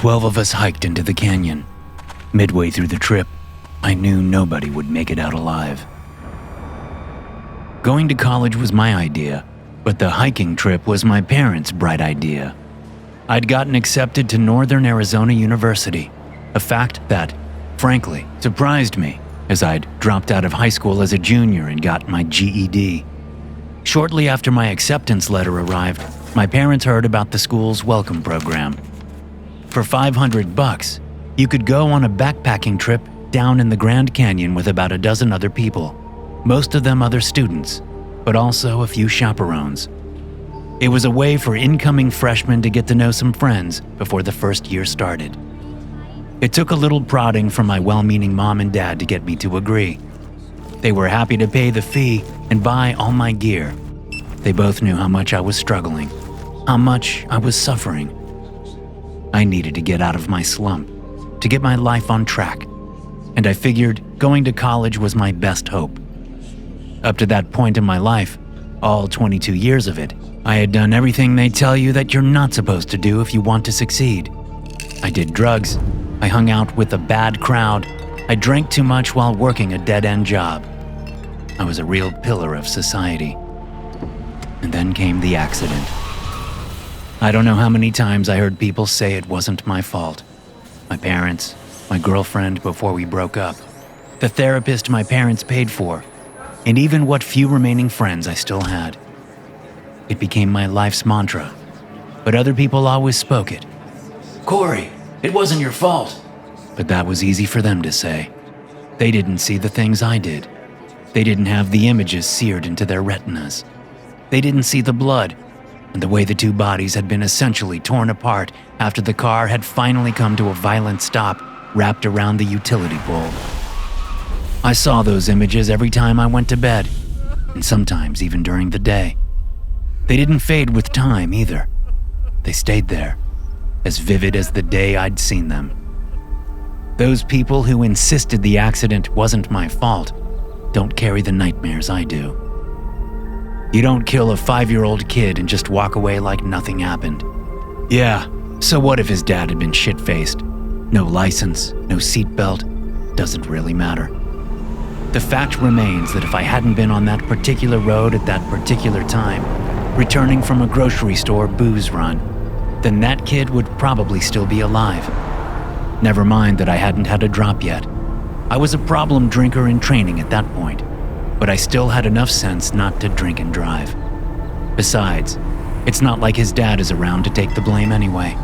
12 of us hiked into the canyon. Midway through the trip, I knew nobody would make it out alive. Going to college was my idea, but the hiking trip was my parents' bright idea. I'd gotten accepted to Northern Arizona University, a fact that, frankly, surprised me, as I'd dropped out of high school as a junior and got my GED. Shortly after my acceptance letter arrived, my parents heard about the school's welcome program. For $500, you could go on a backpacking trip down in the Grand Canyon with about a dozen other people, most of them other students, but also a few chaperones. It was a way for incoming freshmen to get to know some friends before the first year started. It took a little prodding from my well-meaning mom and dad to get me to agree. They were happy to pay the fee and buy all my gear. They both knew how much I was struggling, how much I was suffering. I needed to get out of my slump, to get my life on track, and I figured going to college was my best hope. Up to that point in my life, all 22 years of it, I had done everything they tell you that you're not supposed to do if you want to succeed. I did drugs, I hung out with a bad crowd, I drank too much while working a dead-end job. I was a real pillar of society. And then came the accident. I don't know how many times I heard people say it wasn't my fault. My parents, my girlfriend before we broke up, the therapist my parents paid for, and even what few remaining friends I still had. It became my life's mantra, but other people always spoke it. "Corey, it wasn't your fault." But that was easy for them to say. They didn't see the things I did. They didn't have the images seared into their retinas. They didn't see the blood and the way the two bodies had been essentially torn apart after the car had finally come to a violent stop wrapped around the utility pole. I saw those images every time I went to bed, and sometimes even during the day. They didn't fade with time either. They stayed there, as vivid as the day I'd seen them. Those people who insisted the accident wasn't my fault don't carry the nightmares I do. You don't kill a 5-year-old kid and just walk away like nothing happened. Yeah, so what if his dad had been shit-faced? No license, no seatbelt, doesn't really matter. The fact remains that if I hadn't been on that particular road at that particular time, returning from a grocery store booze run, then that kid would probably still be alive. Never mind that I hadn't had a drop yet. I was a problem drinker in training at that point, but I still had enough sense not to drink and drive. Besides, it's not like his dad is around to take the blame anyway.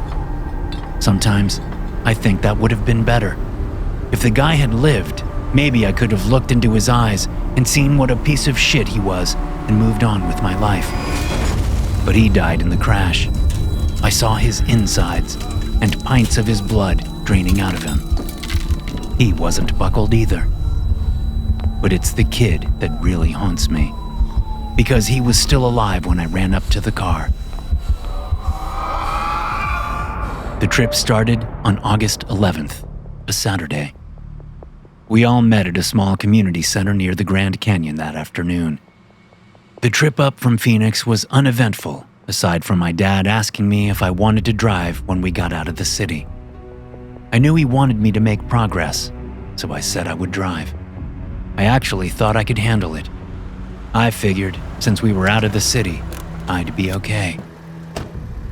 Sometimes, I think that would have been better. If the guy had lived, maybe I could have looked into his eyes and seen what a piece of shit he was and moved on with my life. But he died in the crash. I saw his insides and pints of his blood draining out of him. He wasn't buckled either. But it's the kid that really haunts me, because he was still alive when I ran up to the car. The trip started on August 11th, a Saturday. We all met at a small community center near the Grand Canyon that afternoon. The trip up from Phoenix was uneventful, aside from my dad asking me if I wanted to drive when we got out of the city. I knew he wanted me to make progress, so I said I would drive. I actually thought I could handle it. I figured, since we were out of the city, I'd be okay.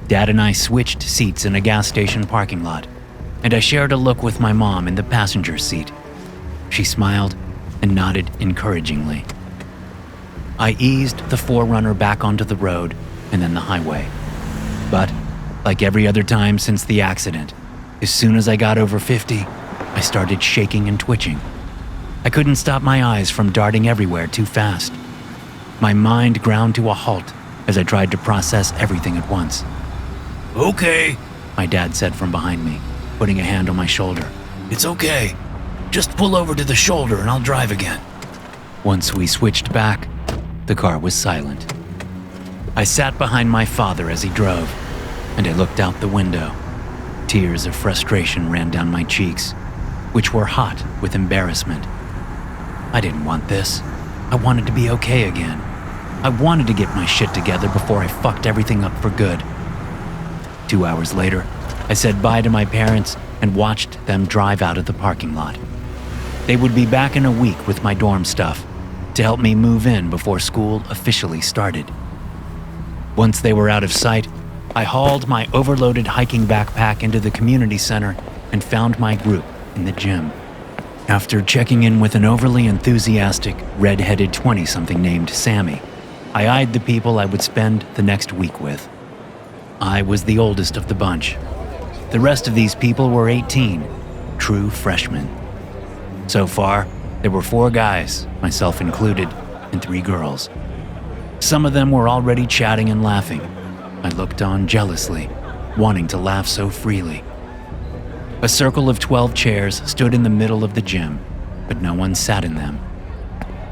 Dad and I switched seats in a gas station parking lot, and I shared a look with my mom in the passenger seat. She smiled and nodded encouragingly. I eased the 4Runner back onto the road and then the highway. But, like every other time since the accident, as soon as I got over 50, I started shaking and twitching. I couldn't stop my eyes from darting everywhere too fast. My mind ground to a halt as I tried to process everything at once. "Okay," my dad said from behind me, putting a hand on my shoulder. "It's okay. Just pull over to the shoulder and I'll drive again." Once we switched back, the car was silent. I sat behind my father as he drove, and I looked out the window. Tears of frustration ran down my cheeks, which were hot with embarrassment. I didn't want this. I wanted to be okay again. I wanted to get my shit together before I fucked everything up for good. 2 hours later, I said bye to my parents and watched them drive out of the parking lot. They would be back in a week with my dorm stuff to help me move in before school officially started. Once they were out of sight, I hauled my overloaded hiking backpack into the community center and found my group in the gym. After checking in with an overly enthusiastic, red-headed 20-something named Sammy, I eyed the people I would spend the next week with. I was the oldest of the bunch. The rest of these people were 18, true freshmen. So far, there were 4 guys, myself included, and 3 girls. Some of them were already chatting and laughing. I looked on jealously, wanting to laugh so freely. A circle of 12 chairs stood in the middle of the gym, but no one sat in them.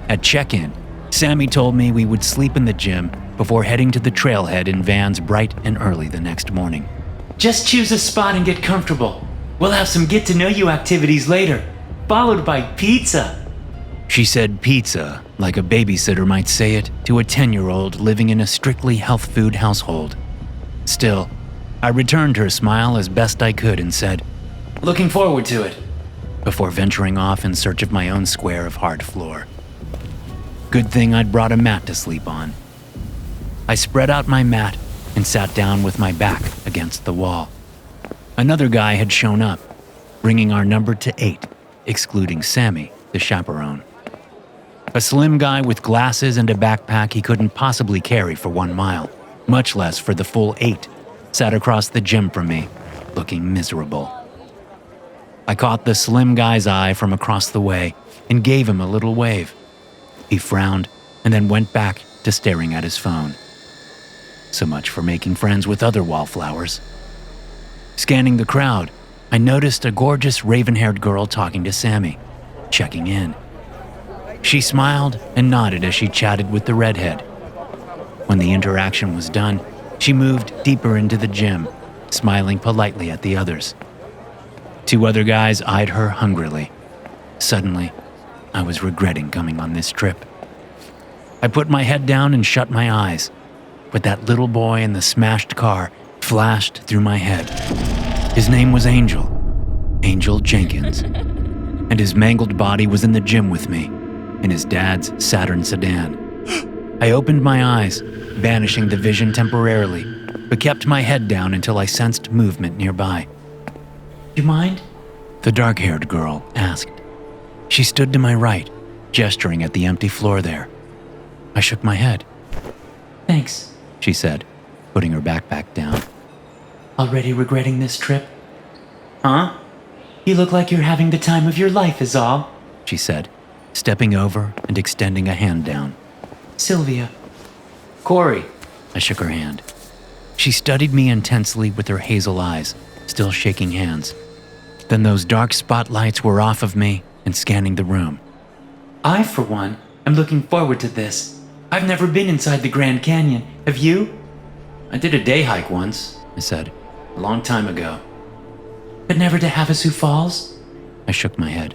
At check-in, Sammy told me we would sleep in the gym before heading to the trailhead in vans bright and early the next morning. Just choose a spot and get comfortable. We'll have some get-to-know-you activities later, followed by pizza. She said pizza like a babysitter might say it to a 10-year-old living in a strictly health food household. Still, I returned her smile as best I could and said, "Looking forward to it," before venturing off in search of my own square of hard floor. Good thing I'd brought a mat to sleep on. I spread out my mat and sat down with my back against the wall. Another guy had shown up, bringing our number to 8, excluding Sammy, the chaperone. A slim guy with glasses and a backpack he couldn't possibly carry for 1 mile, much less for the full 8, sat across the gym from me, looking miserable. I caught the slim guy's eye from across the way and gave him a little wave. He frowned and then went back to staring at his phone. So much for making friends with other wallflowers. Scanning the crowd, I noticed a gorgeous raven-haired girl talking to Sammy, checking in. She smiled and nodded as she chatted with the redhead. When the interaction was done, she moved deeper into the gym, smiling politely at the others. 2 other guys eyed her hungrily. Suddenly, I was regretting coming on this trip. I put my head down and shut my eyes, but that little boy in the smashed car flashed through my head. His name was Angel Jenkins, and his mangled body was in the gym with me, in his dad's Saturn sedan. I opened my eyes, banishing the vision temporarily, but kept my head down until I sensed movement nearby. "You mind?" the dark-haired girl asked. She stood to my right, gesturing at the empty floor there. I shook my head. "Thanks," she said, putting her backpack down. "Already regretting this trip?" "Huh? You look like you're having the time of your life is all," she said, stepping over and extending a hand down. "Sylvia." "Corey." I shook her hand. She studied me intensely with her hazel eyes, still shaking hands. Then those dark spotlights were off of me and scanning the room. "I, for one, am looking forward to this. I've never been inside the Grand Canyon. Have you?" "I did a day hike once," I said, "a long time ago." "But never to Havasu Falls?" I shook my head.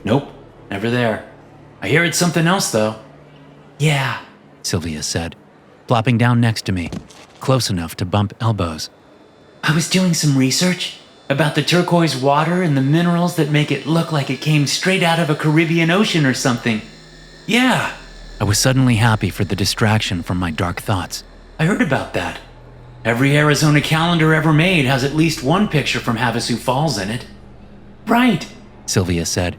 "Nope, never there. I hear it's something else, though." "Yeah," Sylvia said, plopping down next to me, close enough to bump elbows. "I was doing some research about the turquoise water and the minerals that make it look like it came straight out of a Caribbean Ocean or something. Yeah." I was suddenly happy for the distraction from my dark thoughts. "I heard about that. Every Arizona calendar ever made has at least one picture from Havasu Falls in it." "Right," Sylvia said.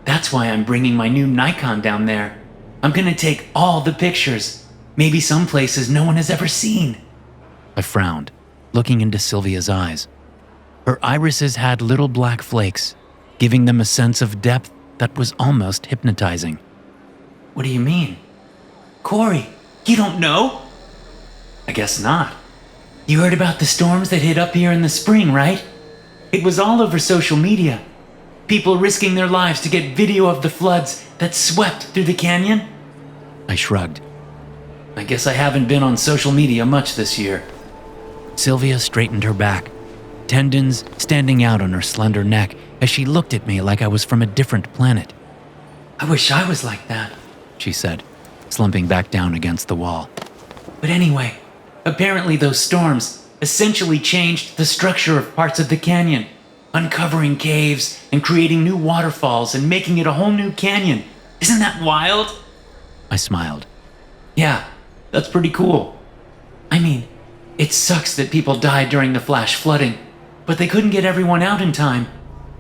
"That's why I'm bringing my new Nikon down there. I'm gonna take all the pictures. Maybe some places no one has ever seen." I frowned, looking into Sylvia's eyes. Her irises had little black flakes, giving them a sense of depth that was almost hypnotizing. "What do you mean?" "Corey, you don't know?" "I guess not. You heard about the storms that hit up here in the spring, right? It was all over social media. People risking their lives to get video of the floods that swept through the canyon." I shrugged. "I guess I haven't been on social media much this year." Sylvia straightened her back, tendons standing out on her slender neck as she looked at me like I was from a different planet. "I wish I was like that," she said, slumping back down against the wall. "But anyway, apparently those storms, essentially changed the structure of parts of the canyon, uncovering caves and creating new waterfalls and making it a whole new canyon. Isn't that wild? I smiled. Yeah, that's pretty cool. I mean, it sucks that people died during the flash flooding, but they couldn't get everyone out in time.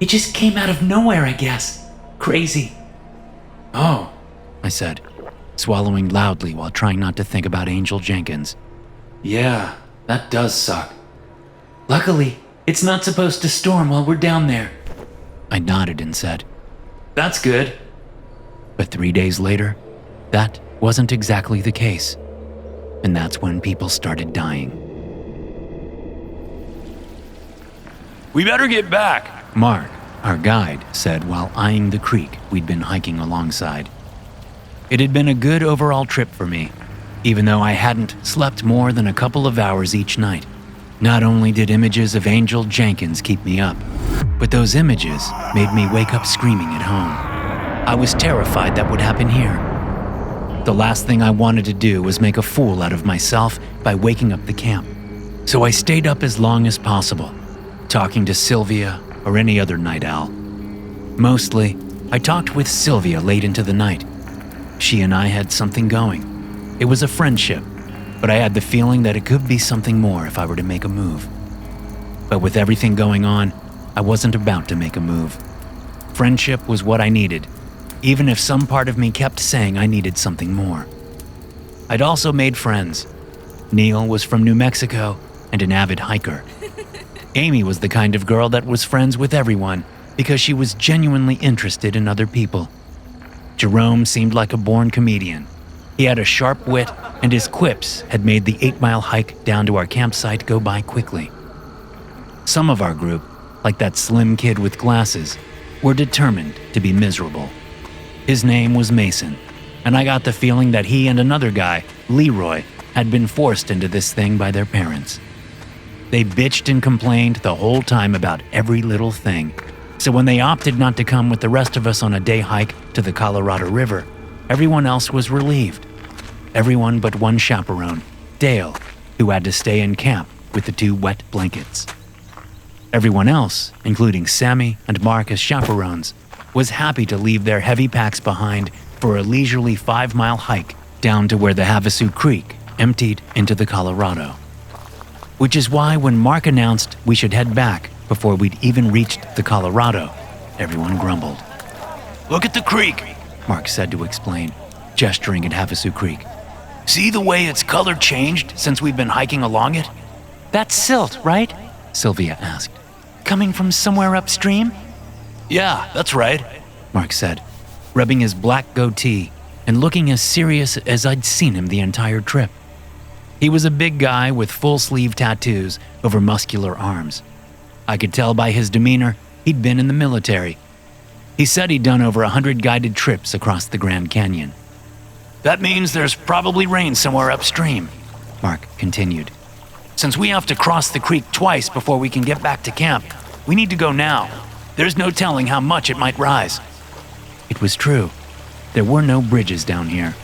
It just came out of nowhere, I guess. Crazy. Oh, I said, swallowing loudly while trying not to think about Angel Jenkins. Yeah, that does suck. Luckily, it's not supposed to storm while we're down there. I nodded and said, That's good. but 3 days later, that wasn't exactly the case. And that's when people started dying. We better get back, Mark, our guide, said while eyeing the creek we'd been hiking alongside. It had been a good overall trip for me, even though I hadn't slept more than a couple of hours each night. Not only did images of Angel Jenkins keep me up, but those images made me wake up screaming at home. I was terrified that would happen here. The last thing I wanted to do was make a fool out of myself by waking up the camp. So I stayed up as long as possible, talking to Sylvia or any other night owl. Mostly, I talked with Sylvia late into the night. She and I had something going. It was a friendship, but I had the feeling that it could be something more if I were to make a move. But with everything going on, I wasn't about to make a move. Friendship was what I needed, even if some part of me kept saying I needed something more. I'd also made friends. Neil was from New Mexico and an avid hiker. Amy was the kind of girl that was friends with everyone because she was genuinely interested in other people. Jerome seemed like a born comedian. He had a sharp wit, and his quips had made the 8-mile hike down to our campsite go by quickly. Some of our group, like that slim kid with glasses, were determined to be miserable. His name was Mason, and I got the feeling that he and another guy, Leroy, had been forced into this thing by their parents. They bitched and complained the whole time about every little thing, so when they opted not to come with the rest of us on a day hike to the Colorado River, everyone else was relieved. Everyone but one chaperone, Dale, who had to stay in camp with the 2 wet blankets. Everyone else, including Sammy and Mark as chaperones, was happy to leave their heavy packs behind for a leisurely 5-mile hike down to where the Havasu Creek emptied into the Colorado. Which is why when Mark announced we should head back before we'd even reached the Colorado, everyone grumbled. Look at the creek, Mark said to explain, gesturing at Havasu Creek. See the way its color changed since we've been hiking along it? That's silt, right? Sylvia asked. Coming from somewhere upstream? Yeah, that's right. Mark said, rubbing his black goatee and looking as serious as I'd seen him the entire trip. He was a big guy with full-sleeve tattoos over muscular arms. I could tell by his demeanor he'd been in the military. He said he'd done over 100 guided trips across the Grand Canyon. That means there's probably rain somewhere upstream, Mark continued. Since we have to cross the creek twice before we can get back to camp, we need to go now. There's no telling how much it might rise. It was true. There were no bridges down here.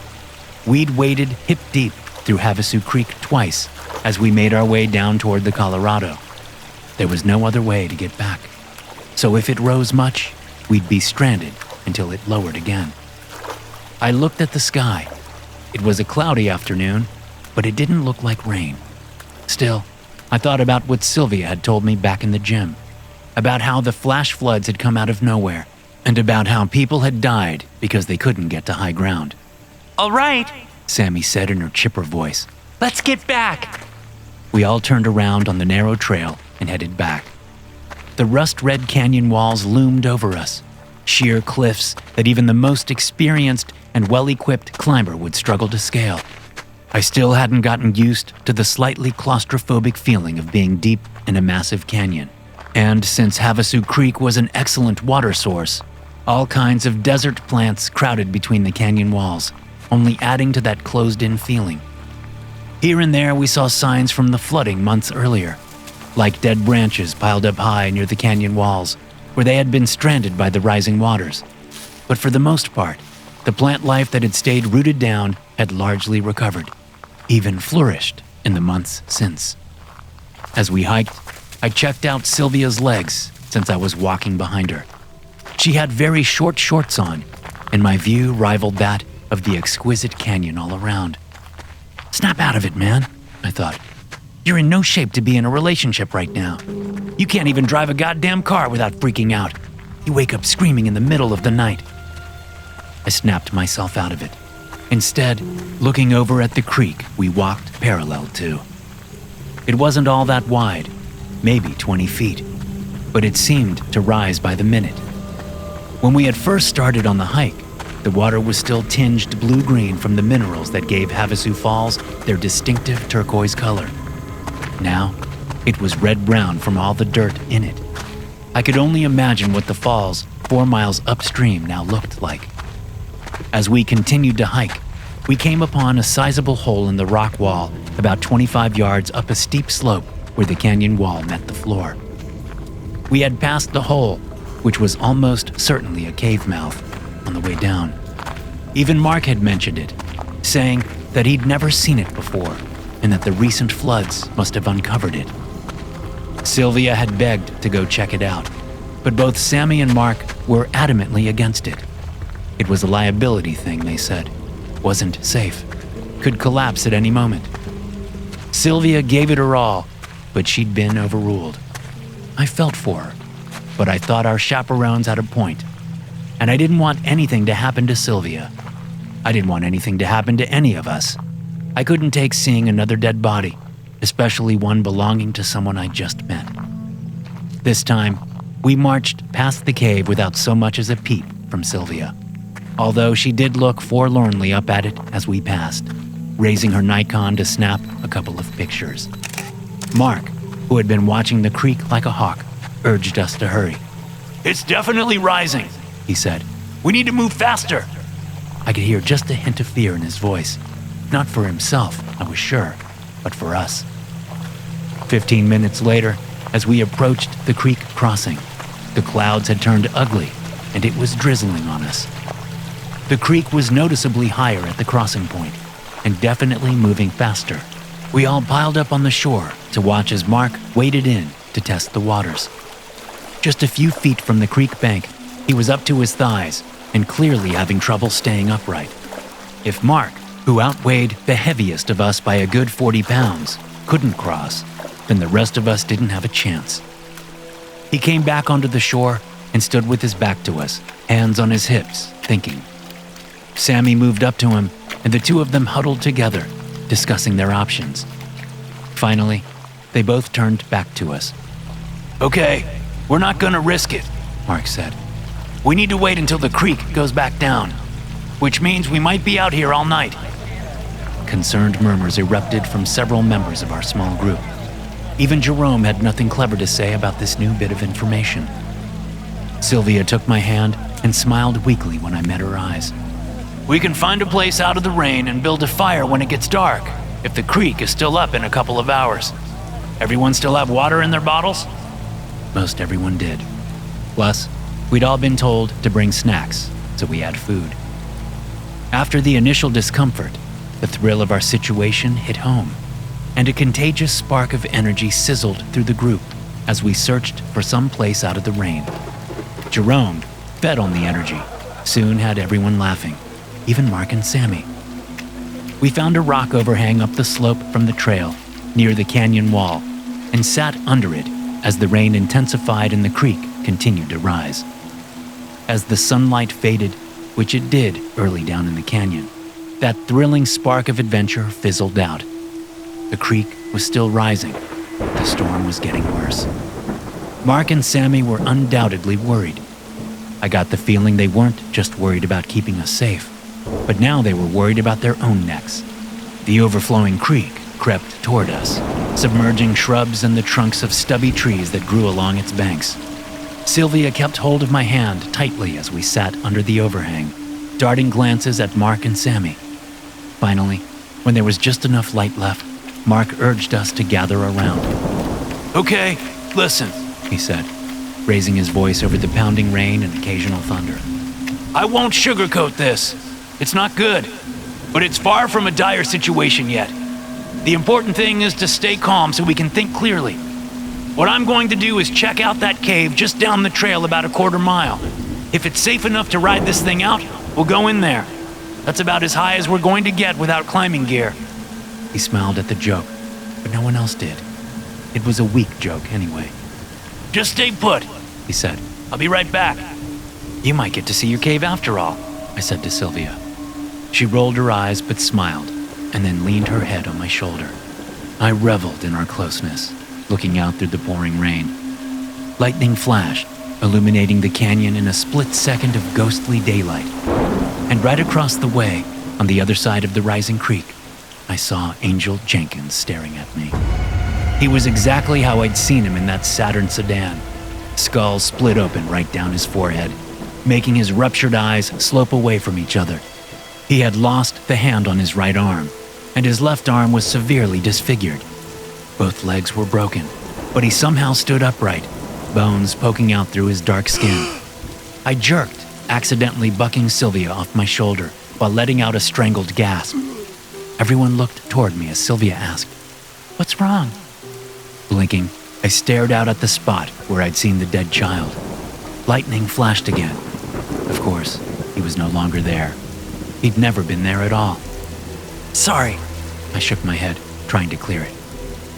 We'd waded hip-deep through Havasu Creek twice as we made our way down toward the Colorado. There was no other way to get back. So if it rose much, we'd be stranded until it lowered again. I looked at the sky. It was a cloudy afternoon, but it didn't look like rain. Still, I thought about what Sylvia had told me back in the gym, about how the flash floods had come out of nowhere, and about how people had died because they couldn't get to high ground. All right, Sammy said in her chipper voice. let's get back. We all turned around on the narrow trail and headed back. The rust-red canyon walls loomed over us, sheer cliffs that even the most experienced and well-equipped climber would struggle to scale. I still hadn't gotten used to the slightly claustrophobic feeling of being deep in a massive canyon. And since Havasu Creek was an excellent water source, all kinds of desert plants crowded between the canyon walls, only adding to that closed-in feeling. Here and there we saw signs from the flooding months earlier, like dead branches piled up high near the canyon walls, where they had been stranded by the rising waters. But for the most part, the plant life that had stayed rooted down had largely recovered, even flourished in the months since. As we hiked, I checked out Sylvia's legs since I was walking behind her. She had very short shorts on, and my view rivaled that of the exquisite canyon all around. Snap out of it, man, I thought. You're in no shape to be in a relationship right now. You can't even drive a goddamn car without freaking out. You wake up screaming in the middle of the night. I snapped myself out of it, instead looking over at the creek we walked parallel to. It wasn't all that wide, maybe 20 feet, but it seemed to rise by the minute. When we had first started on the hike, the water was still tinged blue-green from the minerals that gave Havasu Falls their distinctive turquoise color. Now, it was red-brown from all the dirt in it. I could only imagine what the falls 4 miles upstream now looked like. As we continued to hike, we came upon a sizable hole in the rock wall about 25 yards up a steep slope where the canyon wall met the floor. We had passed the hole, which was almost certainly a cave mouth, on the way down. Even Mark had mentioned it, saying that he'd never seen it before and that the recent floods must have uncovered it. Sylvia had begged to go check it out, but both Sammy and Mark were adamantly against it. It was a liability thing, they said. Wasn't safe. Could collapse at any moment. Sylvia gave it her all, but she'd been overruled. I felt for her, but I thought our chaperones had a point, and I didn't want anything to happen to Sylvia. I didn't want anything to happen to any of us. I couldn't take seeing another dead body, especially one belonging to someone I just met. This time, we marched past the cave without so much as a peep from Sylvia, although she did look forlornly up at it as we passed, raising her Nikon to snap a couple of pictures. Mark, who had been watching the creek like a hawk, urged us to hurry. It's definitely rising, He said. we need to move faster. I could hear just a hint of fear in his voice. Not for himself, I was sure, but for us. 15 minutes later, as we approached the creek crossing, the clouds had turned ugly and it was drizzling on us. The creek was noticeably higher at the crossing point and definitely moving faster. We all piled up on the shore to watch as Mark waded in to test the waters. Just a few feet from the creek bank, he was up to his thighs and clearly having trouble staying upright. If Mark, who outweighed the heaviest of us by a good 40 pounds, couldn't cross, then the rest of us didn't have a chance. He came back onto the shore and stood with his back to us, hands on his hips, thinking. Sammy moved up to him, and the two of them huddled together, discussing their options. Finally, they both turned back to us. Okay, we're not gonna risk it. Mark said. We need to wait until the creek goes back down, which means we might be out here all night. Concerned murmurs erupted from several members of our small group. Even Jerome had nothing clever to say about this new bit of information. Sylvia took my hand and smiled weakly when I met her eyes. We can find a place out of the rain and build a fire when it gets dark, if the creek is still up in a couple of hours. Everyone still have water in their bottles? Most everyone did. Plus, we'd all been told to bring snacks, so we had food. After the initial discomfort, the thrill of our situation hit home, and a contagious spark of energy sizzled through the group as we searched for some place out of the rain. Jerome, fed on the energy, soon had everyone laughing, even Mark and Sammy. We found a rock overhang up the slope from the trail, near the canyon wall, and sat under it as the rain intensified and the creek continued to rise. As the sunlight faded, which it did early down in the canyon, that thrilling spark of adventure fizzled out. The creek was still rising. The storm was getting worse. Mark and Sammy were undoubtedly worried. I got the feeling they weren't just worried about keeping us safe, but now they were worried about their own necks. The overflowing creek crept toward us, submerging shrubs and the trunks of stubby trees that grew along its banks. Sylvia kept hold of my hand tightly as we sat under the overhang, darting glances at Mark and Sammy. Finally, when there was just enough light left, Mark urged us to gather around. Okay, listen, He said, raising his voice over the pounding rain and occasional thunder. I won't sugarcoat this. It's not good, but it's far from a dire situation yet. The important thing is to stay calm so we can think clearly. What I'm going to do is check out that cave just down the trail about a quarter mile. If it's safe enough to ride this thing out, we'll go in there. That's about as high as we're going to get without climbing gear." He smiled at the joke, but no one else did. It was a weak joke anyway. "Just stay put," He said. "I'll be right back." "You might get to see your cave after all," I said to Sylvia. She rolled her eyes but smiled, and then leaned her head on my shoulder. I reveled in our closeness, looking out through the pouring rain. Lightning flashed, illuminating the canyon in a split second of ghostly daylight. And right across the way, on the other side of the rising creek, I saw Angel Jenkins staring at me. He was exactly how I'd seen him in that Saturn sedan. Skull split open right down his forehead, making his ruptured eyes slope away from each other. He had lost the hand on his right arm, and his left arm was severely disfigured. Both legs were broken, but he somehow stood upright, bones poking out through his dark skin. I jerked, accidentally bucking Sylvia off my shoulder while letting out a strangled gasp. Everyone looked toward me as Sylvia asked, "What's wrong?" Blinking, I stared out at the spot where I'd seen the dead child. Lightning flashed again. Of course, he was no longer there. He'd never been there at all. "Sorry." I shook my head, trying to clear it.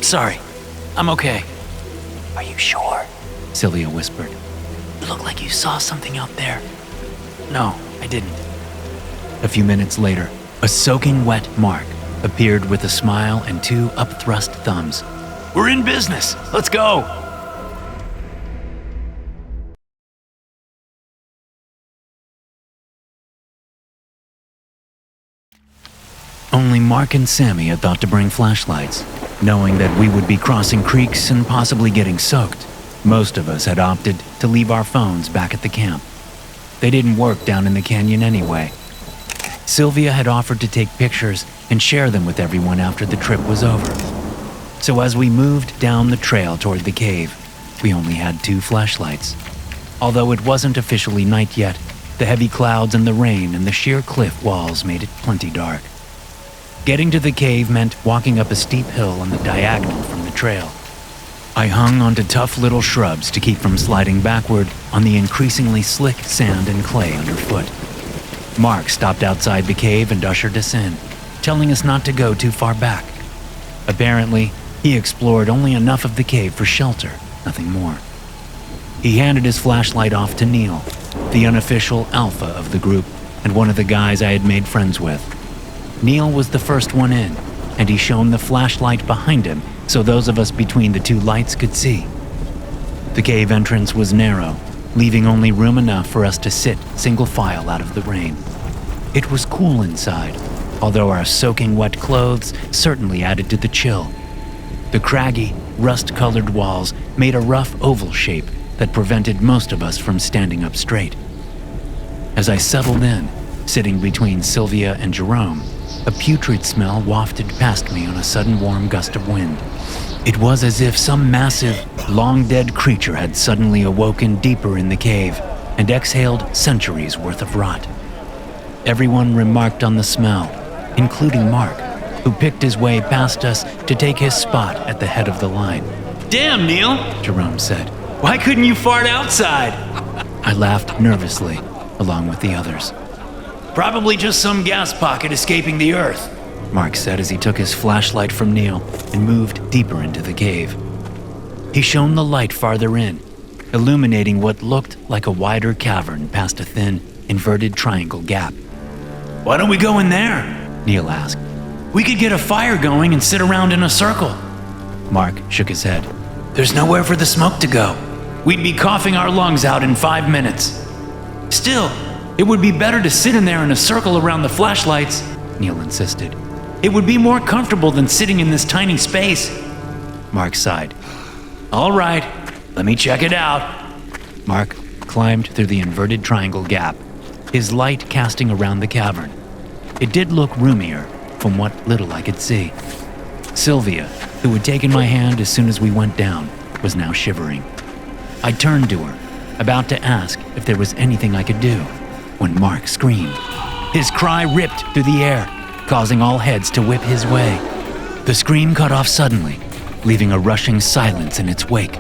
"Sorry. I'm okay." Are you sure? Sylvia whispered. You look like you saw something out there. No, I didn't. A few minutes later, a soaking wet Mark appeared with a smile and two upthrust thumbs. "We're in business. Let's go." Only Mark and Sammy had thought to bring flashlights, knowing that we would be crossing creeks and possibly getting soaked. Most of us had opted to leave our phones back at the camp. They didn't work down in the canyon anyway. Sylvia had offered to take pictures and share them with everyone after the trip was over. So as we moved down the trail toward the cave, we only had 2 flashlights. Although it wasn't officially night yet, the heavy clouds and the rain and the sheer cliff walls made it plenty dark. Getting to the cave meant walking up a steep hill on the diagonal from the trail. I hung onto tough little shrubs to keep from sliding backward on the increasingly slick sand and clay underfoot. Mark stopped outside the cave and ushered us in, telling us not to go too far back. Apparently, he explored only enough of the cave for shelter, nothing more. He handed his flashlight off to Neil, the unofficial alpha of the group and one of the guys I had made friends with. Neil was the first one in, and he shone the flashlight behind him so those of us between the 2 lights could see. The cave entrance was narrow, leaving only room enough for us to sit single file out of the rain. It was cool inside, although our soaking wet clothes certainly added to the chill. The craggy, rust-colored walls made a rough oval shape that prevented most of us from standing up straight. As I settled in, sitting between Sylvia and Jerome, a putrid smell wafted past me on a sudden warm gust of wind. It was as if some massive, long-dead creature had suddenly awoken deeper in the cave and exhaled centuries' worth of rot. Everyone remarked on the smell, including Mark, who picked his way past us to take his spot at the head of the line. "Damn, Neil. Jerome said. Why couldn't you fart outside?" I laughed nervously, along with the others. "Probably just some gas pocket escaping the earth," Mark said as he took his flashlight from Neil and moved deeper into the cave. He shone the light farther in, illuminating what looked like a wider cavern past a thin, inverted triangle gap. "Why don't we go in there?" Neil asked. "We could get a fire going and sit around in a circle." Mark shook his head. "There's nowhere for the smoke to go. We'd be coughing our lungs out in 5 minutes. Still, it would be better to sit in there in a circle around the flashlights," Neil insisted. "It would be more comfortable than sitting in this tiny space." Mark sighed. "All right, let me check it out." Mark climbed through the inverted triangle gap, his light casting around the cavern. It did look roomier, from what little I could see. Sylvia, who had taken my hand as soon as we went down, was now shivering. I turned to her, about to ask if there was anything I could do, when Mark screamed. His cry ripped through the air, causing all heads to whip his way. The scream cut off suddenly, leaving a rushing silence in its wake.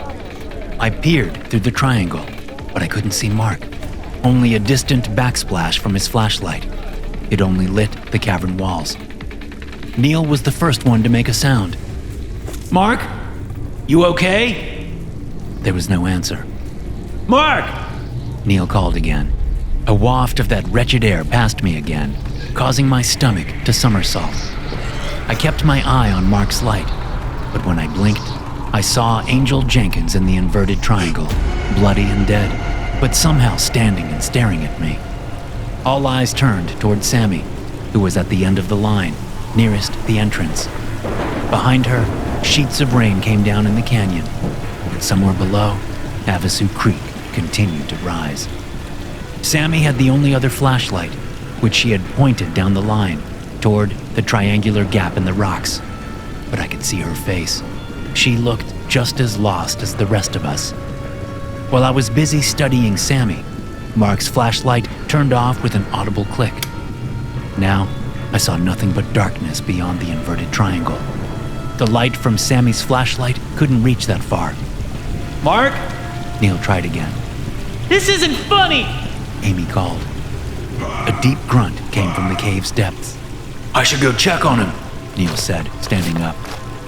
I peered through the triangle, but I couldn't see Mark. Only a distant backsplash from his flashlight. It only lit the cavern walls. Neil was the first one to make a sound. Mark? You okay? There was no answer. Mark! Neil called again. A waft of that wretched air passed me again, causing my stomach to somersault. I kept my eye on Mark's light, but when I blinked, I saw Angel Jenkins in the inverted triangle, bloody and dead, but somehow standing and staring at me. All eyes turned toward Sammy, who was at the end of the line, nearest the entrance. Behind her, sheets of rain came down in the canyon, and somewhere below, Havasu Creek continued to rise. Sammy had the only other flashlight, which she had pointed down the line, toward the triangular gap in the rocks. But I could see her face. She looked just as lost as the rest of us. While I was busy studying Sammy, Mark's flashlight turned off with an audible click. Now, I saw nothing but darkness beyond the inverted triangle. The light from Sammy's flashlight couldn't reach that far. Mark? Neil tried again. This isn't funny! Amy called. A deep grunt came from the cave's depths. I should go check on him, Neil said, standing up.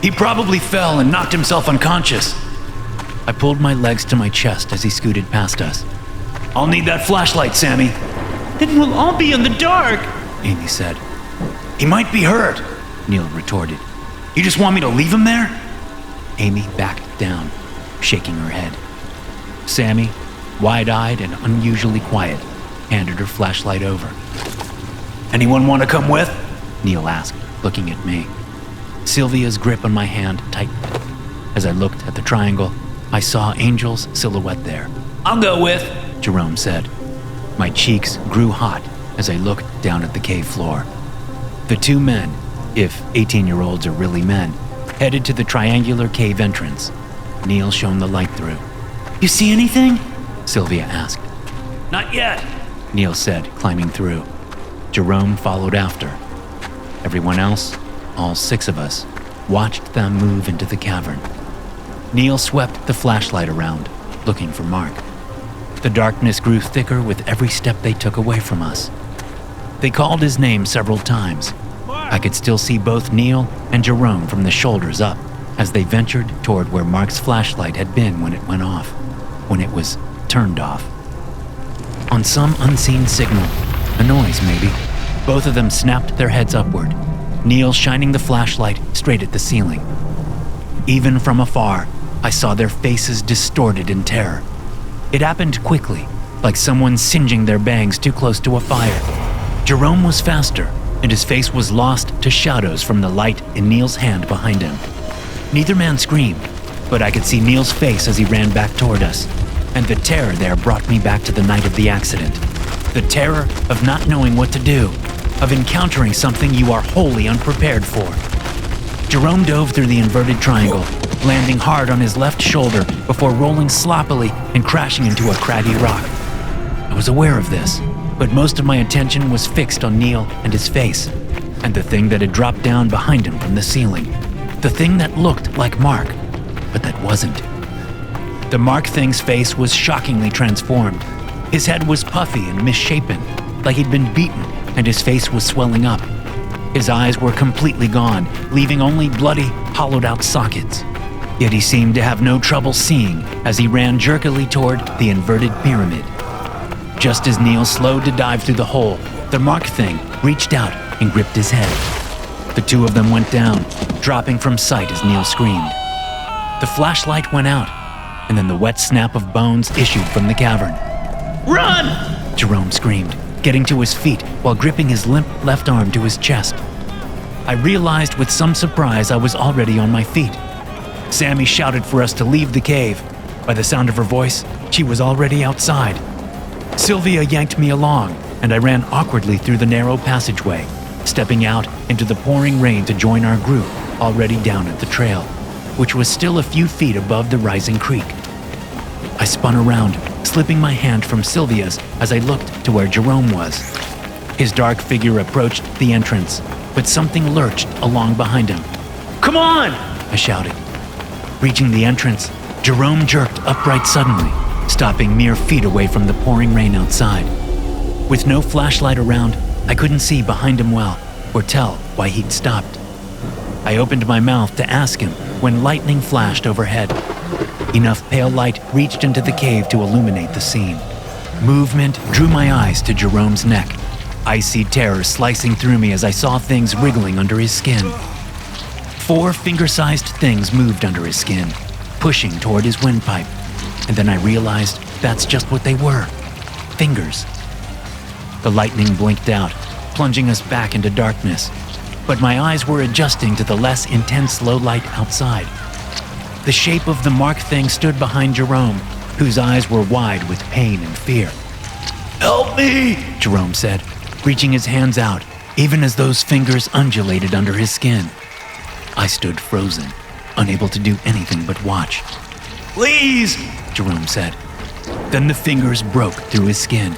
He probably fell and knocked himself unconscious. I pulled my legs to my chest as he scooted past us. I'll need that flashlight, Sammy. Then we'll all be in the dark, Amy said. He might be hurt, Neil retorted. You just want me to leave him there? Amy backed down, shaking her head. Sammy, wide-eyed and unusually quiet, handed her flashlight over. Anyone want to come with? Neil asked, looking at me. Sylvia's grip on my hand tightened. As I looked at the triangle, I saw Angel's silhouette there. I'll go with, Jerome said. My cheeks grew hot as I looked down at the cave floor. The two men, if 18-year-olds are really men, headed to the triangular cave entrance. Neil shone the light through. You see anything? Sylvia asked. Not yet, Neil said, climbing through. Jerome followed after. Everyone else, all 6 of us, watched them move into the cavern. Neil swept the flashlight around, looking for Mark. The darkness grew thicker with every step they took away from us. They called his name several times. I could still see both Neil and Jerome from the shoulders up as they ventured toward where Mark's flashlight had been when it went off, when it was turned off. On some unseen signal, a noise maybe, both of them snapped their heads upward, Neil shining the flashlight straight at the ceiling. Even from afar, I saw their faces distorted in terror. It happened quickly, like someone singeing their bangs too close to a fire. Jerome was faster, and his face was lost to shadows from the light in Neil's hand behind him. Neither man screamed, but I could see Neil's face as he ran back toward us, and the terror there brought me back to the night of the accident. The terror of not knowing what to do, of encountering something you are wholly unprepared for. Jerome dove through the inverted triangle, landing hard on his left shoulder before rolling sloppily and crashing into a craggy rock. I was aware of this, but most of my attention was fixed on Neil and his face, and the thing that had dropped down behind him from the ceiling. The thing that looked like Mark, but that wasn't. The Mark thing's face was shockingly transformed. His head was puffy and misshapen, like he'd been beaten, and his face was swelling up. His eyes were completely gone, leaving only bloody, hollowed-out sockets. Yet he seemed to have no trouble seeing as he ran jerkily toward the inverted pyramid. Just as Neil slowed to dive through the hole, the Mark thing reached out and gripped his head. The two of them went down, dropping from sight as Neil screamed. The flashlight went out, and then the wet snap of bones issued from the cavern. Run! Jerome screamed, getting to his feet while gripping his limp left arm to his chest. I realized with some surprise I was already on my feet. Sammy shouted for us to leave the cave. By the sound of her voice, she was already outside. Sylvia yanked me along, and I ran awkwardly through the narrow passageway, stepping out into the pouring rain to join our group already down at the trail, which was still a few feet above the rising creek. I spun around, slipping my hand from Sylvia's as I looked to where Jerome was. His dark figure approached the entrance, but something lurched along behind him. Come on! I shouted. Reaching the entrance, Jerome jerked upright suddenly, stopping mere feet away from the pouring rain outside. With no flashlight around, I couldn't see behind him well or tell why he'd stopped. I opened my mouth to ask him when lightning flashed overhead. Enough pale light reached into the cave to illuminate the scene. Movement drew my eyes to Jerome's neck, icy terror slicing through me as I saw things wriggling under his skin. 4 finger-sized things moved under his skin, pushing toward his windpipe, and then I realized that's just what they were, fingers. The lightning blinked out, plunging us back into darkness, but my eyes were adjusting to the less intense low light outside. The shape of the mark thing stood behind Jerome, whose eyes were wide with pain and fear. Help me, Jerome said, reaching his hands out, even as those fingers undulated under his skin. I stood frozen, unable to do anything but watch. Please, Jerome said. Then the fingers broke through his skin.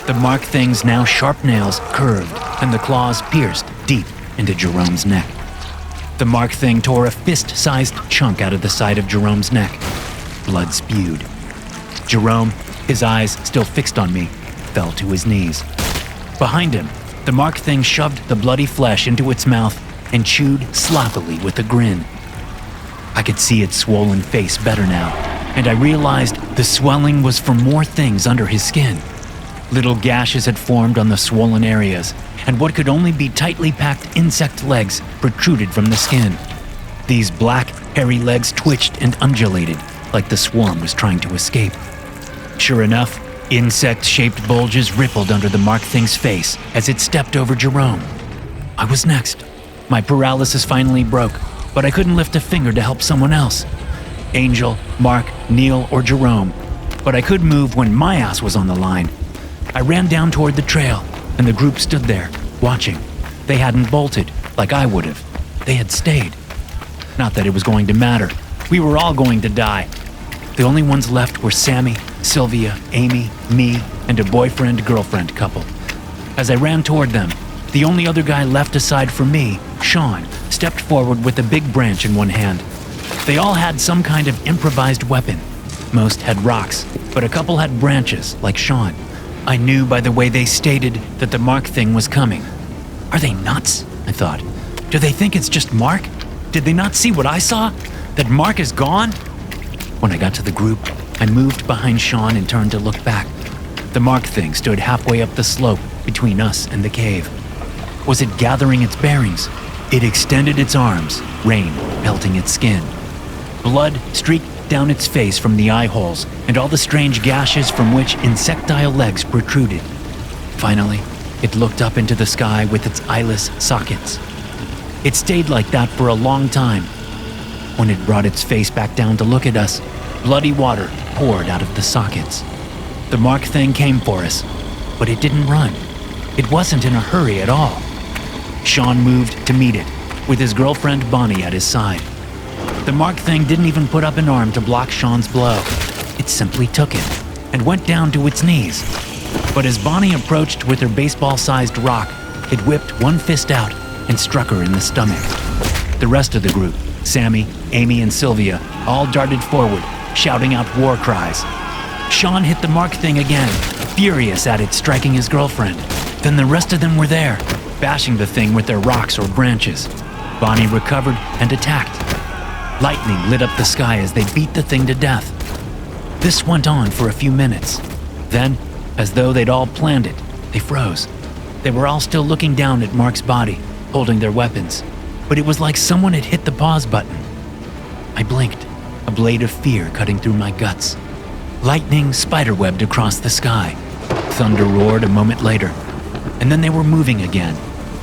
The mark thing's now sharp nails curved, and the claws pierced deep into Jerome's neck. The mark thing tore a fist-sized chunk out of the side of Jerome's neck. Blood spewed. Jerome, his eyes still fixed on me, fell to his knees. Behind him, the mark thing shoved the bloody flesh into its mouth and chewed sloppily with a grin. I could see its swollen face better now, and I realized the swelling was from more things under his skin. Little gashes had formed on the swollen areas, and what could only be tightly packed insect legs protruded from the skin. These black, hairy legs twitched and undulated, like the swarm was trying to escape. Sure enough, insect-shaped bulges rippled under the mark thing's face as it stepped over Jerome. I was next. My paralysis finally broke, but I couldn't lift a finger to help someone else. Angel, Mark, Neil, or Jerome. But I could move when my ass was on the line. I ran down toward the trail, and the group stood there, watching. They hadn't bolted, like I would have. They had stayed. Not that it was going to matter. We were all going to die. The only ones left were Sammy, Sylvia, Amy, me, and a boyfriend-girlfriend couple. As I ran toward them, the only other guy left aside from me, Sean, stepped forward with a big branch in one hand. They all had some kind of improvised weapon. Most had rocks, but a couple had branches, like Sean. I knew by the way they stated that the Mark thing was coming. Are they nuts? I thought. Do they think it's just Mark? Did they not see what I saw? That Mark is gone? When I got to the group, I moved behind Sean and turned to look back. The Mark thing stood halfway up the slope between us and the cave. Was it gathering its bearings? It extended its arms, rain melting its skin. Blood streaked down its face from the eye holes and all the strange gashes from which insectile legs protruded. Finally, it looked up into the sky with its eyeless sockets. It stayed like that for a long time. When it brought its face back down to look at us, bloody water poured out of the sockets. The Mark thing came for us, but it didn't run. It wasn't in a hurry at all. Sean moved to meet it, with his girlfriend Bonnie at his side. The Mark thing didn't even put up an arm to block Sean's blow. It simply took it and went down to its knees. But as Bonnie approached with her baseball-sized rock, it whipped one fist out and struck her in the stomach. The rest of the group, Sammy, Amy, and Sylvia, all darted forward, shouting out war cries. Sean hit the Mark thing again, furious at it striking his girlfriend. Then the rest of them were there, bashing the thing with their rocks or branches. Bonnie recovered and attacked. Lightning lit up the sky as they beat the thing to death. This went on for a few minutes. Then, as though they'd all planned it, they froze. They were all still looking down at Mark's body, holding their weapons, but it was like someone had hit the pause button. I blinked, a blade of fear cutting through my guts. Lightning spiderwebbed across the sky. Thunder roared a moment later, and then they were moving again,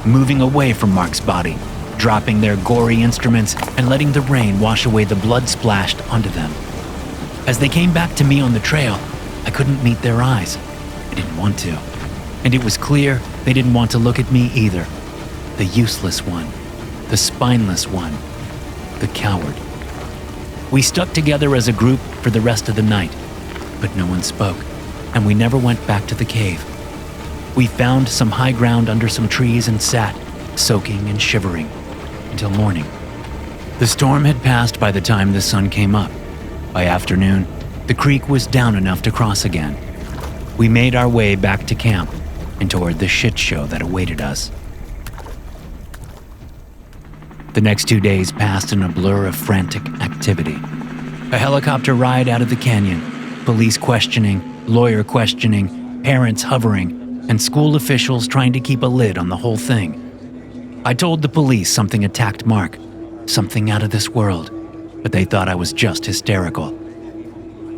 moving away from Mark's body, dropping their gory instruments and letting the rain wash away the blood splashed onto them. As they came back to me on the trail, I couldn't meet their eyes. I didn't want to. And it was clear they didn't want to look at me either. The useless one, the spineless one, the coward. We stuck together as a group for the rest of the night, but no one spoke, and we never went back to the cave. We found some high ground under some trees and sat, soaking and shivering, until morning. The storm had passed by the time the sun came up. By afternoon, the creek was down enough to cross again. We made our way back to camp and toward the shit show that awaited us. The next 2 days passed in a blur of frantic activity. A helicopter ride out of the canyon, police questioning, lawyer questioning, parents hovering, and school officials trying to keep a lid on the whole thing. I told the police something attacked Mark, something out of this world, but they thought I was just hysterical.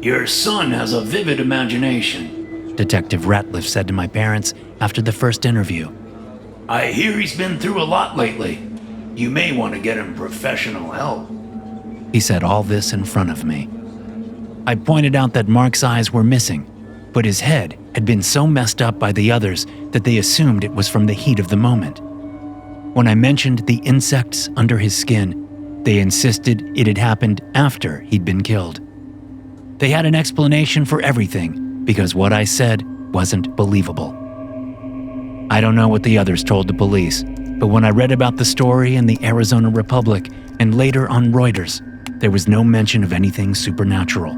Your son has a vivid imagination, Detective Ratliff said to my parents after the first interview. I hear he's been through a lot lately. You may want to get him professional help. He said all this in front of me. I pointed out that Mark's eyes were missing, but his head had been so messed up by the others that they assumed it was from the heat of the moment. When I mentioned the insects under his skin, they insisted it had happened after he'd been killed. They had an explanation for everything because what I said wasn't believable. I don't know what the others told the police, but when I read about the story in the Arizona Republic and later on Reuters, there was no mention of anything supernatural.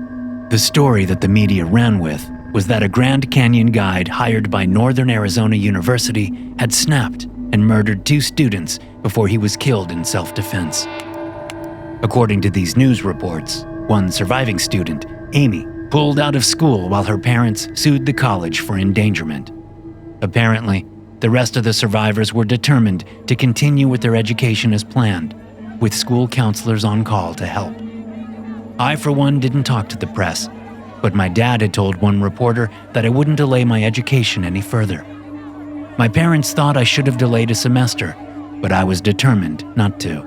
The story that the media ran with was that a Grand Canyon guide hired by Northern Arizona University had snapped and murdered 2 students before he was killed in self-defense. According to these news reports, one surviving student, Amy, pulled out of school while her parents sued the college for endangerment. Apparently, the rest of the survivors were determined to continue with their education as planned, with school counselors on call to help. I, for one, didn't talk to the press, but my dad had told one reporter that I wouldn't delay my education any further. My parents thought I should have delayed a semester, but I was determined not to.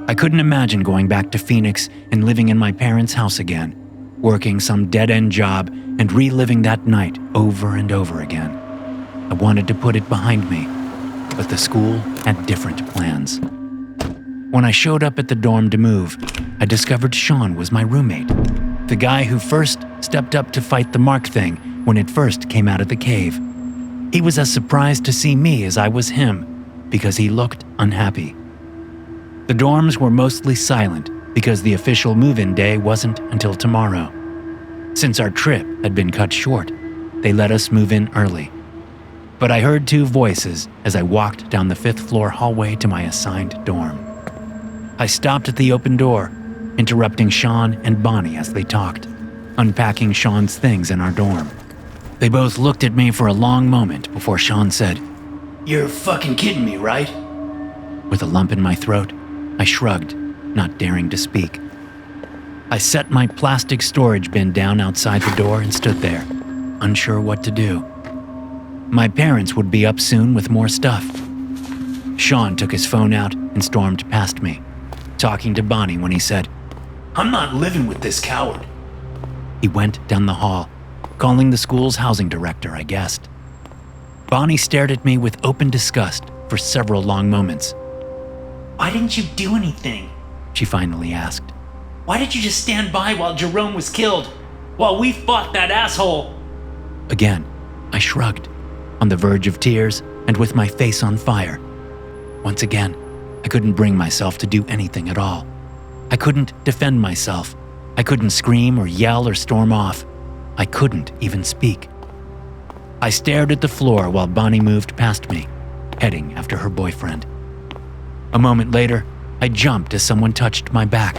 I couldn't imagine going back to Phoenix and living in my parents' house again, working some dead-end job and reliving that night over and over again. I wanted to put it behind me, but the school had different plans. When I showed up at the dorm to move, I discovered Sean was my roommate, the guy who first stepped up to fight the Mark thing when it first came out of the cave. He was as surprised to see me as I was him, because he looked unhappy. The dorms were mostly silent because the official move-in day wasn't until tomorrow. Since our trip had been cut short, they let us move in early. But I heard 2 voices as I walked down the 5th floor hallway to my assigned dorm. I stopped at the open door, interrupting Sean and Bonnie as they talked, unpacking Sean's things in our dorm. They both looked at me for a long moment before Sean said, You're fucking kidding me, right? With a lump in my throat, I shrugged, not daring to speak. I set my plastic storage bin down outside the door and stood there, unsure what to do. My parents would be up soon with more stuff. Sean took his phone out and stormed past me, talking to Bonnie when he said, I'm not living with this coward. He went down the hall, calling the school's housing director, I guessed. Bonnie stared at me with open disgust for several long moments. Why didn't you do anything? She finally asked. Why did you just stand by while Jerome was killed? While we fought that asshole? Again, I shrugged, on the verge of tears and with my face on fire. Once again, I couldn't bring myself to do anything at all. I couldn't defend myself. I couldn't scream or yell or storm off. I couldn't even speak. I stared at the floor while Bonnie moved past me, heading after her boyfriend. A moment later, I jumped as someone touched my back.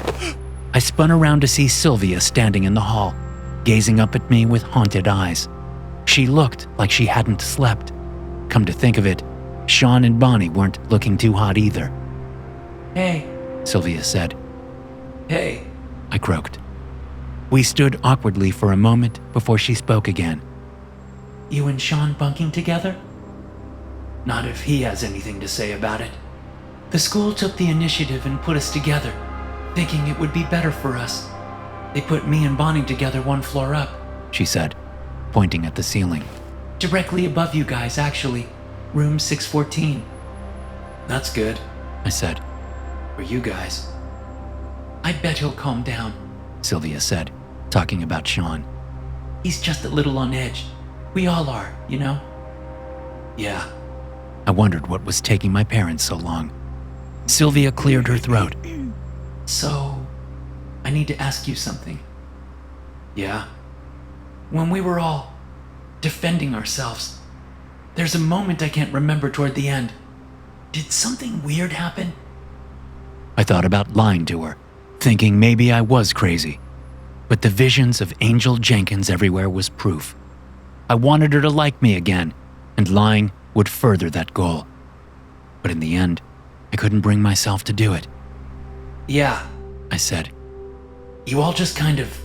I spun around to see Sylvia standing in the hall, gazing up at me with haunted eyes. She looked like she hadn't slept. Come to think of it, Sean and Bonnie weren't looking too hot either. Hey, Sylvia said. hey. I croaked. We stood awkwardly for a moment before she spoke again. You and Sean bunking together? Not if he has anything to say about it. The school took the initiative and put us together, thinking it would be better for us. They put me and Bonnie together 1 floor up. She said, pointing at the ceiling. Directly above you guys, actually. Room 614. That's good. I said. For you guys. I bet he'll calm down, Sylvia said, talking about Sean. He's just a little on edge. We all are, you know? Yeah. I wondered what was taking my parents so long. Sylvia cleared her throat. So, I need to ask you something. Yeah? When we were all defending ourselves, there's a moment I can't remember toward the end. Did something weird happen? I thought about lying to her, thinking maybe I was crazy. But the visions of Angel Jenkins everywhere was proof. I wanted her to like me again, and lying would further that goal. But in the end, I couldn't bring myself to do it. Yeah, I said. you all just kind of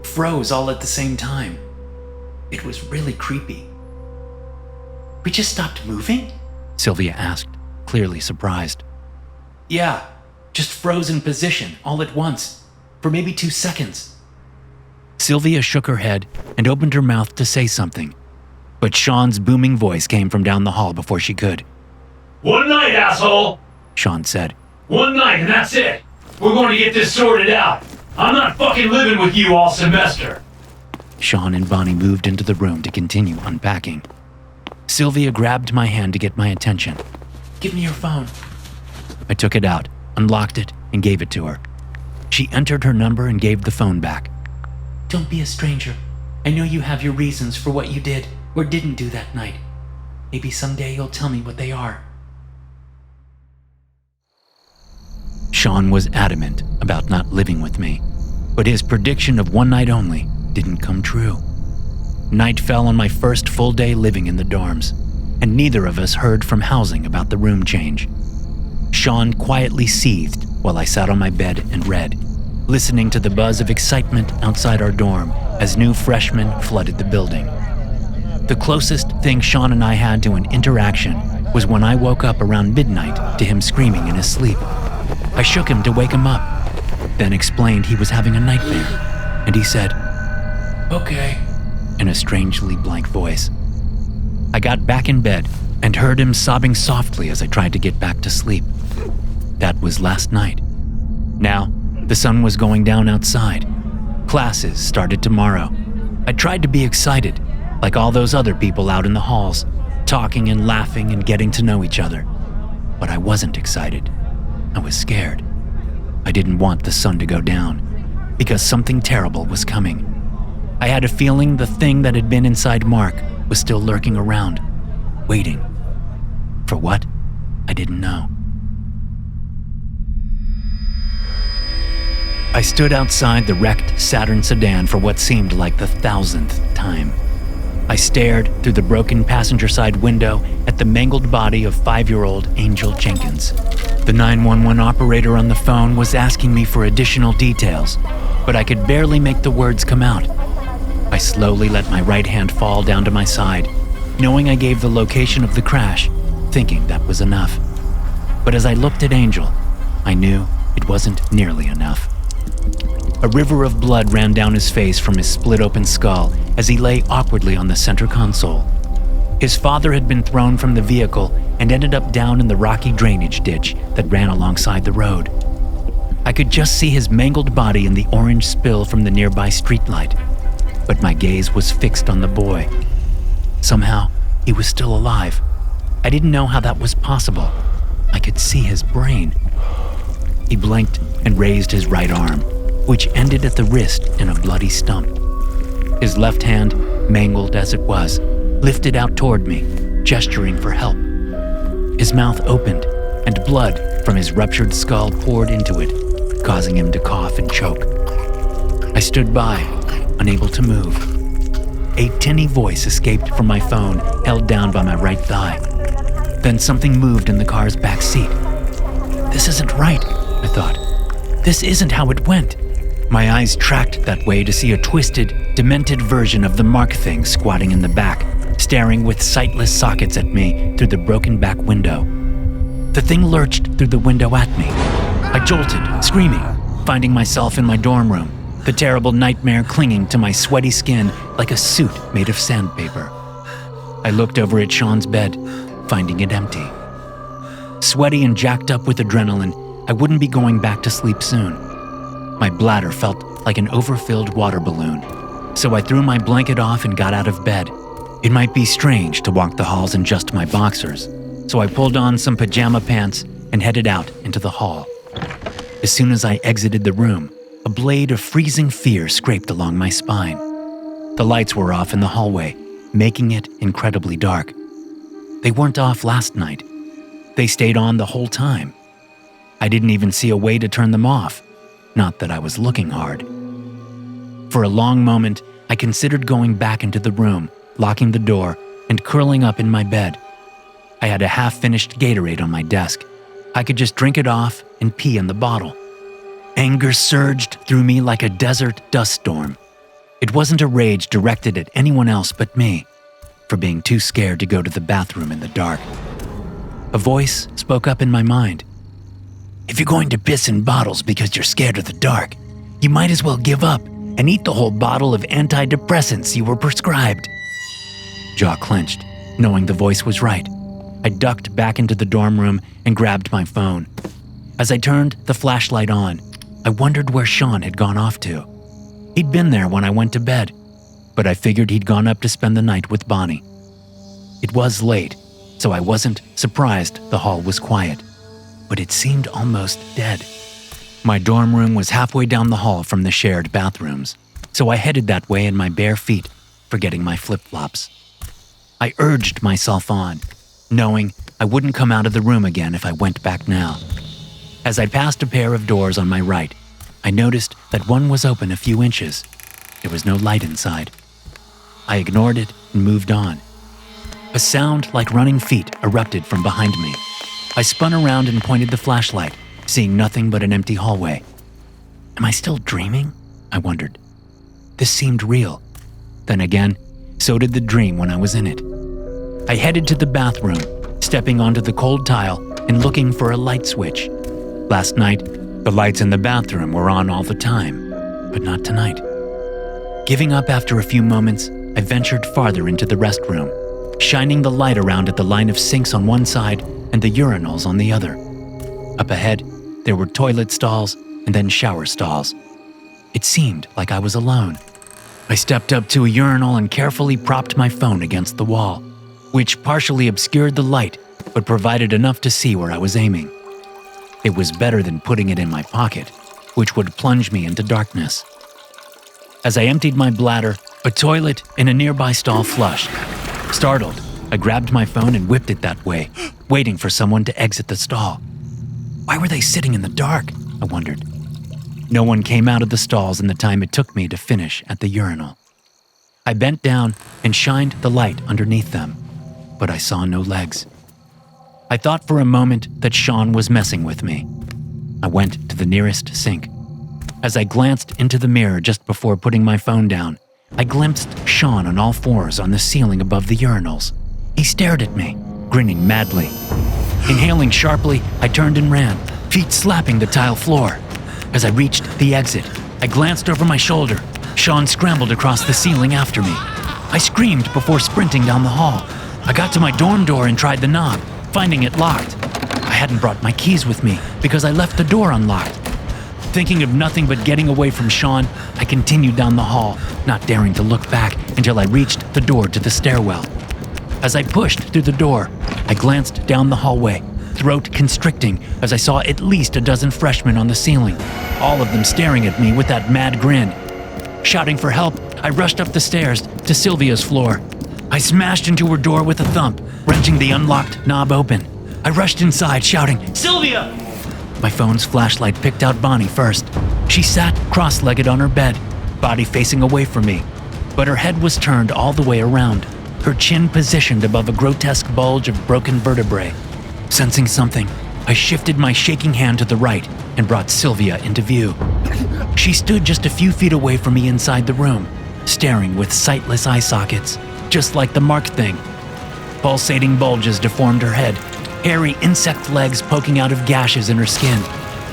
froze all at the same time. It was really creepy. We just stopped moving? Sylvia asked, clearly surprised. Yeah, just froze in position all at once, for maybe 2 seconds. Sylvia shook her head and opened her mouth to say something, but Sean's booming voice came from down the hall before she could. One night, asshole! Sean said. One night and that's it! We're going to get this sorted out! I'm not fucking living with you all semester! Sean and Bonnie moved into the room to continue unpacking. Sylvia grabbed my hand to get my attention. Give me your phone. I took it out, unlocked it, and gave it to her. She entered her number and gave the phone back. Don't be a stranger. I know you have your reasons for what you did or didn't do that night. Maybe someday you'll tell me what they are. Sean was adamant about not living with me, but his prediction of one night only didn't come true. Night fell on my first full day living in the dorms, and neither of us heard from housing about the room change. Sean quietly seethed while I sat on my bed and read, listening to the buzz of excitement outside our dorm as new freshmen flooded the building. The closest thing Sean and I had to an interaction was when I woke up around midnight to him screaming in his sleep. I shook him to wake him up, then explained he was having a nightmare, and he said, Okay, in a strangely blank voice. I got back in bed and heard him sobbing softly as I tried to get back to sleep. That was last night. Now, the sun was going down outside. Classes started tomorrow. I tried to be excited, like all those other people out in the halls, talking and laughing and getting to know each other. But I wasn't excited. I was scared. I didn't want the sun to go down, because something terrible was coming. I had a feeling the thing that had been inside Mark was still lurking around, waiting. For what? I didn't know. I stood outside the wrecked Saturn sedan for what seemed like the 1000th time. I stared through the broken passenger side window at the mangled body of 5-year-old Angel Jenkins. The 911 operator on the phone was asking me for additional details, but I could barely make the words come out. I slowly let my right hand fall down to my side, knowing I gave the location of the crash, thinking that was enough. But as I looked at Angel, I knew it wasn't nearly enough. A river of blood ran down his face from his split-open skull as he lay awkwardly on the center console. His father had been thrown from the vehicle and ended up down in the rocky drainage ditch that ran alongside the road. I could just see his mangled body in the orange spill from the nearby streetlight, but my gaze was fixed on the boy. Somehow, he was still alive. I didn't know how that was possible. I could see his brain. He blinked and raised his right arm, which ended at the wrist in a bloody stump. His left hand, mangled as it was, lifted out toward me, gesturing for help. His mouth opened, and blood from his ruptured skull poured into it, causing him to cough and choke. I stood by, unable to move. A tinny voice escaped from my phone, held down by my right thigh. Then something moved in the car's back seat. This isn't right, I thought. This isn't how it went. My eyes tracked that way to see a twisted, demented version of the Mark thing squatting in the back, staring with sightless sockets at me through the broken back window. The thing lurched through the window at me. I jolted, screaming, finding myself in my dorm room, the terrible nightmare clinging to my sweaty skin like a suit made of sandpaper. I looked over at Sean's bed, finding it empty. Sweaty and jacked up with adrenaline, I wouldn't be going back to sleep soon. My bladder felt like an overfilled water balloon, so I threw my blanket off and got out of bed. It might be strange to walk the halls in just my boxers, so I pulled on some pajama pants and headed out into the hall. As soon as I exited the room, a blade of freezing fear scraped along my spine. The lights were off in the hallway, making it incredibly dark. They weren't off last night. They stayed on the whole time. I didn't even see a way to turn them off, not that I was looking hard. For a long moment, I considered going back into the room, locking the door, and curling up in my bed. I had a half-finished Gatorade on my desk. I could just drink it off and pee in the bottle. Anger surged through me like a desert dust storm. It wasn't a rage directed at anyone else but me, for being too scared to go to the bathroom in the dark. A voice spoke up in my mind. If you're going to piss in bottles because you're scared of the dark, you might as well give up and eat the whole bottle of antidepressants you were prescribed. Jaw clenched, knowing the voice was right. I ducked back into the dorm room and grabbed my phone. As I turned the flashlight on, I wondered where Sean had gone off to. He'd been there when I went to bed, but I figured he'd gone up to spend the night with Bonnie. It was late, so I wasn't surprised the hall was quiet, but it seemed almost dead. My dorm room was halfway down the hall from the shared bathrooms, so I headed that way in my bare feet, forgetting my flip-flops. I urged myself on, knowing I wouldn't come out of the room again if I went back now. As I passed a pair of doors on my right, I noticed that one was open a few inches. There was no light inside. I ignored it and moved on. A sound like running feet erupted from behind me. I spun around and pointed the flashlight, seeing nothing but an empty hallway. Am I still dreaming? I wondered. This seemed real. Then again, so did the dream when I was in it. I headed to the bathroom, stepping onto the cold tile and looking for a light switch. Last night, the lights in the bathroom were on all the time, but not tonight. Giving up after a few moments, I ventured farther into the restroom, shining the light around at the line of sinks on one side and the urinals on the other. Up ahead, there were toilet stalls and then shower stalls. It seemed like I was alone. I stepped up to a urinal and carefully propped my phone against the wall, which partially obscured the light but provided enough to see where I was aiming. It was better than putting it in my pocket, which would plunge me into darkness. As I emptied my bladder, a toilet in a nearby stall flushed. Startled, I grabbed my phone and whipped it that way, waiting for someone to exit the stall. Why were they sitting in the dark? I wondered. No one came out of the stalls in the time it took me to finish at the urinal. I bent down and shined the light underneath them, but I saw no legs. I thought for a moment that Sean was messing with me. I went to the nearest sink. As I glanced into the mirror just before putting my phone down, I glimpsed Sean on all fours on the ceiling above the urinals. He stared at me, grinning madly. Inhaling sharply, I turned and ran, feet slapping the tile floor. As I reached the exit, I glanced over my shoulder. Sean scrambled across the ceiling after me. I screamed before sprinting down the hall. I got to my dorm door and tried the knob, finding it locked. I hadn't brought my keys with me because I left the door unlocked. Thinking of nothing but getting away from Sean, I continued down the hall, not daring to look back until I reached the door to the stairwell. As I pushed through the door, I glanced down the hallway, throat constricting as I saw at least a dozen freshmen on the ceiling, all of them staring at me with that mad grin. Shouting for help, I rushed up the stairs to Sylvia's floor. I smashed into her door with a thump, wrenching the unlocked knob open. I rushed inside, shouting, "Sylvia!" My phone's flashlight picked out Bonnie first. She sat cross-legged on her bed, body facing away from me, but her head was turned all the way around, her chin positioned above a grotesque bulge of broken vertebrae. Sensing something, I shifted my shaking hand to the right and brought Sylvia into view. She stood just a few feet away from me inside the room, staring with sightless eye sockets, just like the marked thing. Pulsating bulges deformed her head, hairy insect legs poking out of gashes in her skin.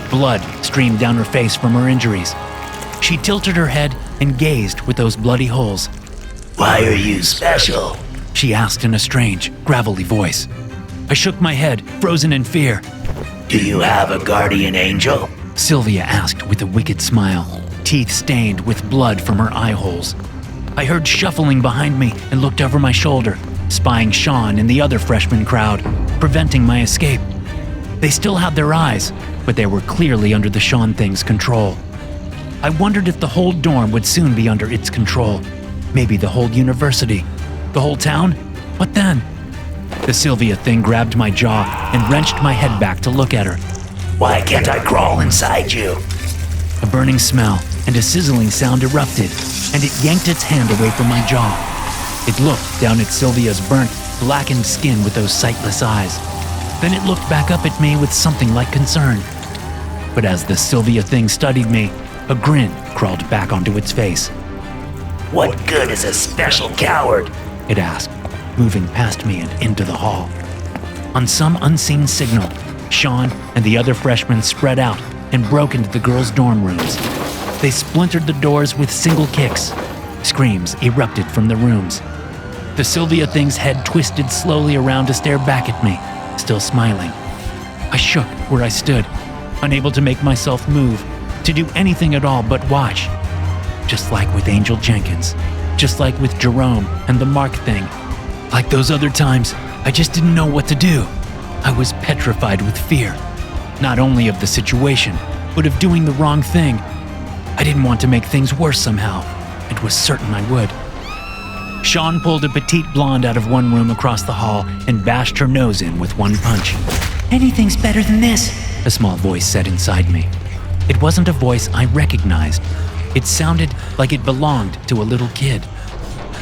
Blood streamed down her face from her injuries. She tilted her head and gazed with those bloody holes. Why are you special? She asked in a strange, gravelly voice. I shook my head, frozen in fear. Do you have a guardian angel? Sylvia asked with a wicked smile, teeth stained with blood from her eye holes. I heard shuffling behind me and looked over my shoulder, spying Sean and the other freshman crowd, preventing my escape. They still had their eyes, but they were clearly under the Sean thing's control. I wondered if the whole dorm would soon be under its control. Maybe the whole university. The whole town? What then? The Sylvia thing grabbed my jaw and wrenched my head back to look at her. Why can't I crawl inside you? A burning smell and a sizzling sound erupted, and it yanked its hand away from my jaw. It looked down at Sylvia's burnt, blackened skin with those sightless eyes. Then it looked back up at me with something like concern. But as the Sylvia thing studied me, a grin crawled back onto its face. What good is a special coward? It asked, moving past me and into the hall. On some unseen signal, Sean and the other freshmen spread out and broke into the girls' dorm rooms. They splintered the doors with single kicks. Screams erupted from the rooms. The Sylvia thing's head twisted slowly around to stare back at me, still smiling. I shook where I stood, unable to make myself move, to do anything at all but watch. Just like with Angel Jenkins, just like with Jerome and the Mark thing. Like those other times, I just didn't know what to do. I was petrified with fear, not only of the situation, but of doing the wrong thing. I didn't want to make things worse somehow, and was certain I would. Sean pulled a petite blonde out of one room across the hall and bashed her nose in with one punch. Anything's better than this, A small voice said inside me. It wasn't a voice I recognized. It sounded like it belonged to a little kid.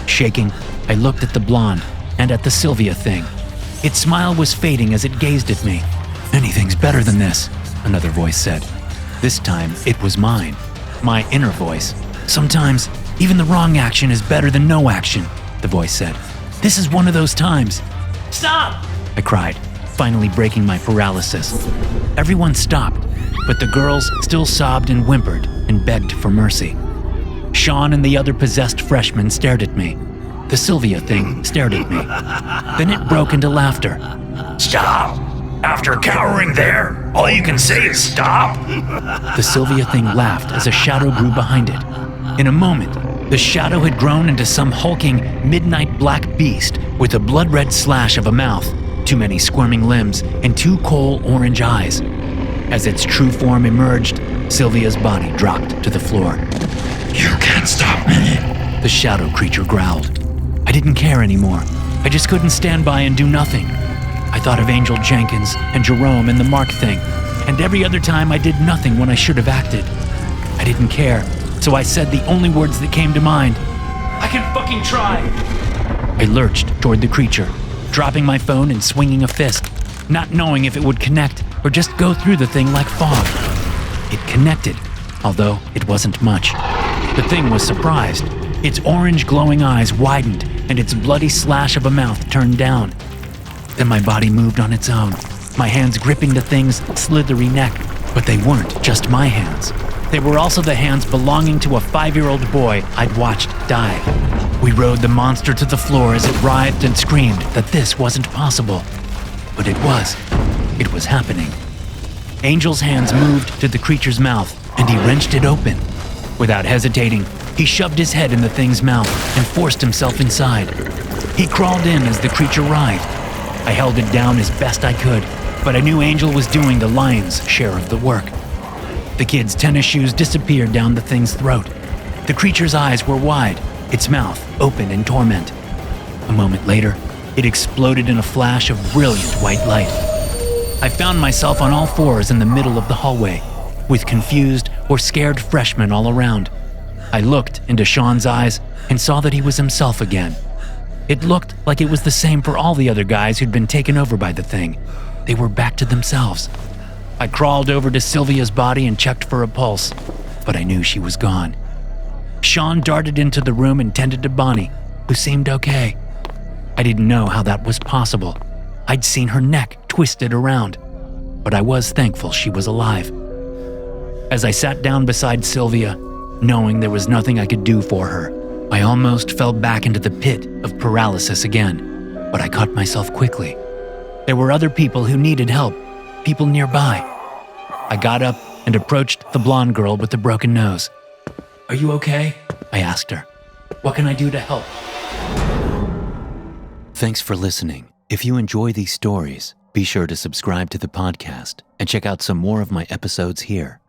Shaking, I looked at the blonde and at the Sylvia thing. Its smile was fading as it gazed at me. Anything's better than this, another voice said. This time, it was mine, my inner voice. Sometimes, even the wrong action is better than no action, the voice said. This is one of those times. Stop! I cried, finally breaking my paralysis. Everyone stopped, but the girls still sobbed and whimpered and begged for mercy. Sean and the other possessed freshmen stared at me. The Sylvia thing stared at me. Then it broke into laughter. Stop! After cowering there, all you can say is stop? The Sylvia thing laughed as a shadow grew behind it. In a moment, the shadow had grown into some hulking, midnight black beast with a blood-red slash of a mouth, too many squirming limbs, and two coal orange eyes. As its true form emerged, Sylvia's body dropped to the floor. You can't stop me. The shadow creature growled. I didn't care anymore. I just couldn't stand by and do nothing. I thought of Angel Jenkins and Jerome and the Mark thing, and every other time I did nothing when I should have acted. I didn't care, so I said the only words that came to mind. I can fucking try! I lurched toward the creature, dropping my phone and swinging a fist, not knowing if it would connect or just go through the thing like fog. It connected, although it wasn't much. The thing was surprised. Its orange glowing eyes widened and its bloody slash of a mouth turned down. Then my body moved on its own, my hands gripping the thing's slithery neck. But they weren't just my hands. They were also the hands belonging to a 5-year-old boy I'd watched die. We rode the monster to the floor as it writhed and screamed that this wasn't possible. But it was. It was happening. Angel's hands moved to the creature's mouth, and he wrenched it open. Without hesitating, he shoved his head in the thing's mouth and forced himself inside. He crawled in as the creature writhed. I held it down as best I could, but I knew Angel was doing the lion's share of the work. The kid's tennis shoes disappeared down the thing's throat. The creature's eyes were wide, its mouth open in torment. A moment later, it exploded in a flash of brilliant white light. I found myself on all fours in the middle of the hallway, with confused or scared freshmen all around. I looked into Sean's eyes and saw that he was himself again. It looked like it was the same for all the other guys who'd been taken over by the thing. They were back to themselves. I crawled over to Sylvia's body and checked for a pulse, but I knew she was gone. Sean darted into the room and tended to Bonnie, who seemed okay. I didn't know how that was possible. I'd seen her neck twisted around, but I was thankful she was alive. As I sat down beside Sylvia, knowing there was nothing I could do for her, I almost fell back into the pit of paralysis again, but I caught myself quickly. There were other people who needed help, people nearby. I got up and approached the blonde girl with the broken nose. Are you okay? I asked her. What can I do to help? Thanks for listening. If you enjoy these stories, Be sure to subscribe to the podcast and check out some more of my episodes here.